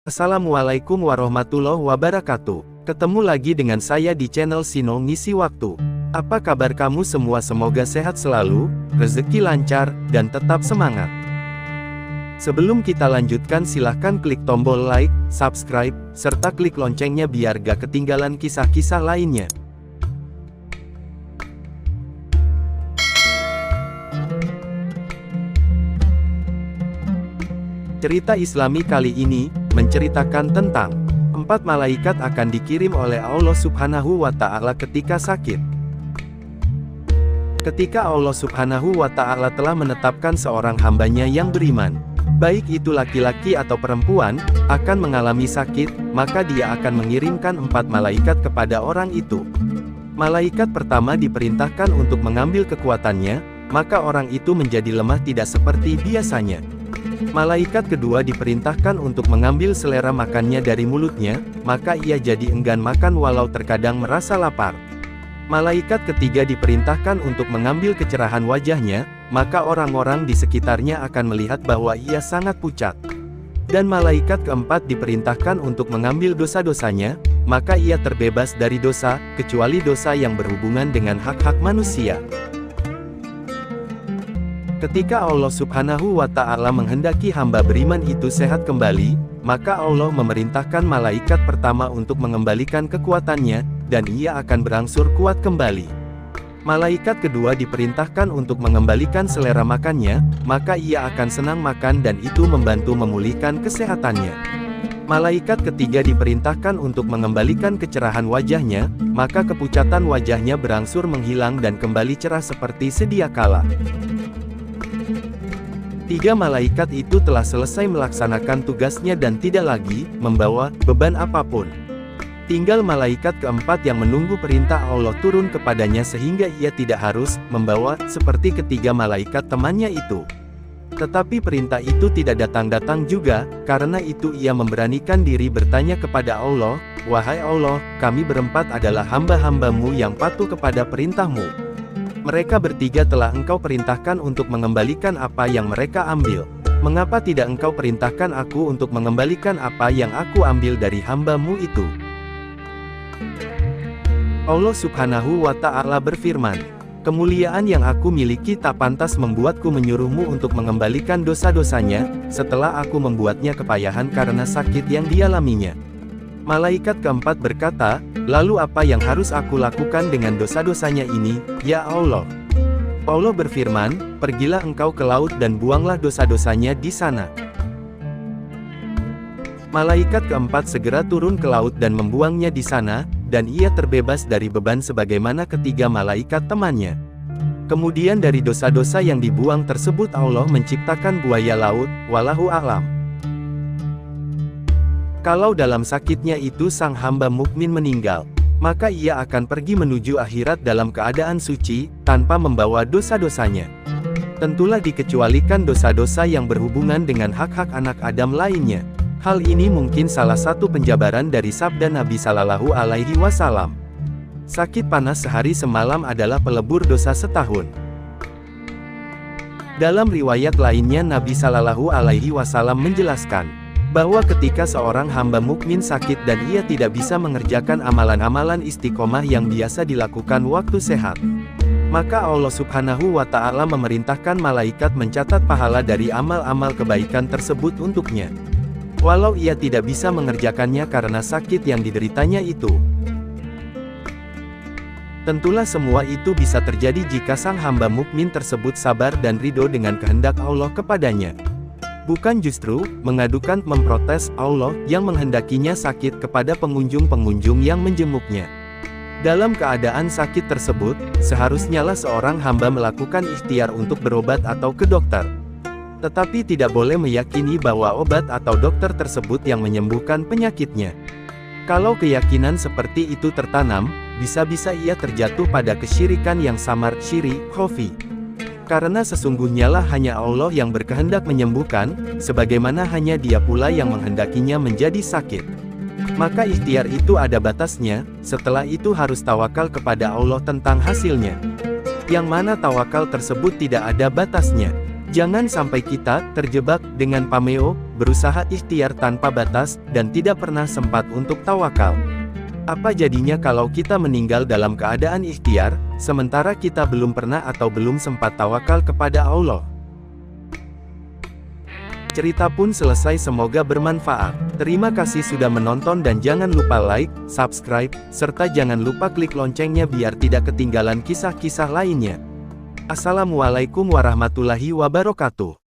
Assalamualaikum warahmatullahi wabarakatuh. Ketemu lagi dengan saya di channel Sino Ngisi Waktu. Apa kabar kamu semua? Semoga sehat selalu, rezeki lancar, dan tetap semangat. Sebelum kita lanjutkan, silahkan klik tombol like, subscribe, serta klik loncengnya biar gak ketinggalan kisah-kisah lainnya. Cerita Islami kali ini menceritakan tentang 4 malaikat akan dikirim oleh Allah Subhanahu wa Ta'ala ketika sakit. Ketika Allah Subhanahu wa Ta'ala telah menetapkan seorang hambanya yang beriman, baik itu laki-laki atau perempuan, akan mengalami sakit, maka Dia akan mengirimkan 4 malaikat kepada orang itu. Malaikat pertama diperintahkan untuk mengambil kekuatannya, maka orang itu menjadi lemah tidak seperti biasanya. Malaikat kedua diperintahkan untuk mengambil selera makannya dari mulutnya, maka ia jadi enggan makan walau terkadang merasa lapar. Malaikat ketiga diperintahkan untuk mengambil kecerahan wajahnya, maka orang-orang di sekitarnya akan melihat bahwa ia sangat pucat. Dan malaikat keempat diperintahkan untuk mengambil dosa-dosanya, maka ia terbebas dari dosa, kecuali dosa yang berhubungan dengan hak-hak manusia. Ketika Allah Subhanahu wa Ta'ala menghendaki hamba beriman itu sehat kembali, maka Allah memerintahkan malaikat pertama untuk mengembalikan kekuatannya, dan ia akan berangsur kuat kembali. Malaikat kedua diperintahkan untuk mengembalikan selera makannya, maka ia akan senang makan dan itu membantu memulihkan kesehatannya. Malaikat ketiga diperintahkan untuk mengembalikan kecerahan wajahnya, maka kepucatan wajahnya berangsur menghilang dan kembali cerah seperti sedia kala. 3 malaikat itu telah selesai melaksanakan tugasnya dan tidak lagi membawa beban apapun. Tinggal malaikat keempat yang menunggu perintah Allah turun kepadanya sehingga ia tidak harus membawa seperti ketiga malaikat temannya itu. Tetapi perintah itu tidak datang-datang juga, karena itu ia memberanikan diri bertanya kepada Allah, "Wahai Allah, kami berempat adalah hamba-hambamu yang patuh kepada perintahmu. Mereka bertiga telah Engkau perintahkan untuk mengembalikan apa yang mereka ambil. Mengapa tidak Engkau perintahkan aku untuk mengembalikan apa yang aku ambil dari hamba-Mu itu?" Allah Subhanahu wa Ta'ala berfirman, "Kemuliaan yang aku miliki tak pantas membuatku menyuruhmu untuk mengembalikan dosa-dosanya, setelah aku membuatnya kepayahan karena sakit yang dialaminya." Malaikat keempat berkata, "Lalu apa yang harus aku lakukan dengan dosa-dosanya ini, ya Allah?" Allah berfirman, "Pergilah engkau ke laut dan buanglah dosa-dosanya di sana." Malaikat keempat segera turun ke laut dan membuangnya di sana, dan ia terbebas dari beban sebagaimana ketiga malaikat temannya. Kemudian dari dosa-dosa yang dibuang tersebut Allah menciptakan buaya laut, wallahu a'lam. Kalau dalam sakitnya itu sang hamba mukmin meninggal, maka ia akan pergi menuju akhirat dalam keadaan suci, tanpa membawa dosa-dosanya. Tentulah dikecualikan dosa-dosa yang berhubungan dengan hak-hak anak Adam lainnya. Hal ini mungkin salah satu penjabaran dari sabda Nabi Sallallahu Alaihi Wasallam. Sakit panas sehari semalam adalah pelebur dosa setahun. Dalam riwayat lainnya Nabi Sallallahu Alaihi Wasallam menjelaskan bahwa ketika seorang hamba mukmin sakit dan ia tidak bisa mengerjakan amalan-amalan istiqomah yang biasa dilakukan waktu sehat, maka Allah Subhanahu wa Ta'ala memerintahkan malaikat mencatat pahala dari amal-amal kebaikan tersebut untuknya, walau ia tidak bisa mengerjakannya karena sakit yang dideritanya itu. Tentulah semua itu bisa terjadi jika sang hamba mukmin tersebut sabar dan ridho dengan kehendak Allah kepadanya. Bukan justru mengadukan memprotes Allah yang menghendakinya sakit kepada pengunjung-pengunjung yang menjenguknya. Dalam keadaan sakit tersebut, seharusnyalah seorang hamba melakukan ikhtiar untuk berobat atau ke dokter. Tetapi tidak boleh meyakini bahwa obat atau dokter tersebut yang menyembuhkan penyakitnya. Kalau keyakinan seperti itu tertanam, bisa-bisa ia terjatuh pada kesyirikan yang samar, syirik, khafi. Karena sesungguhnya lah hanya Allah yang berkehendak menyembuhkan, sebagaimana hanya Dia pula yang menghendakinya menjadi sakit. maka ikhtiar itu ada batasnya, setelah itu harus tawakal kepada Allah tentang hasilnya. Yang mana tawakal tersebut tidak ada batasnya. Jangan sampai kita terjebak dengan pameo, berusaha ikhtiar tanpa batas, dan tidak pernah sempat untuk tawakal. Apa jadinya kalau kita meninggal dalam keadaan ikhtiar, sementara kita belum pernah atau belum sempat tawakal kepada Allah? Cerita pun selesai, semoga bermanfaat. Terima kasih sudah menonton dan jangan lupa like, subscribe, serta jangan lupa klik loncengnya biar tidak ketinggalan kisah-kisah lainnya. Assalamualaikum warahmatullahi wabarakatuh.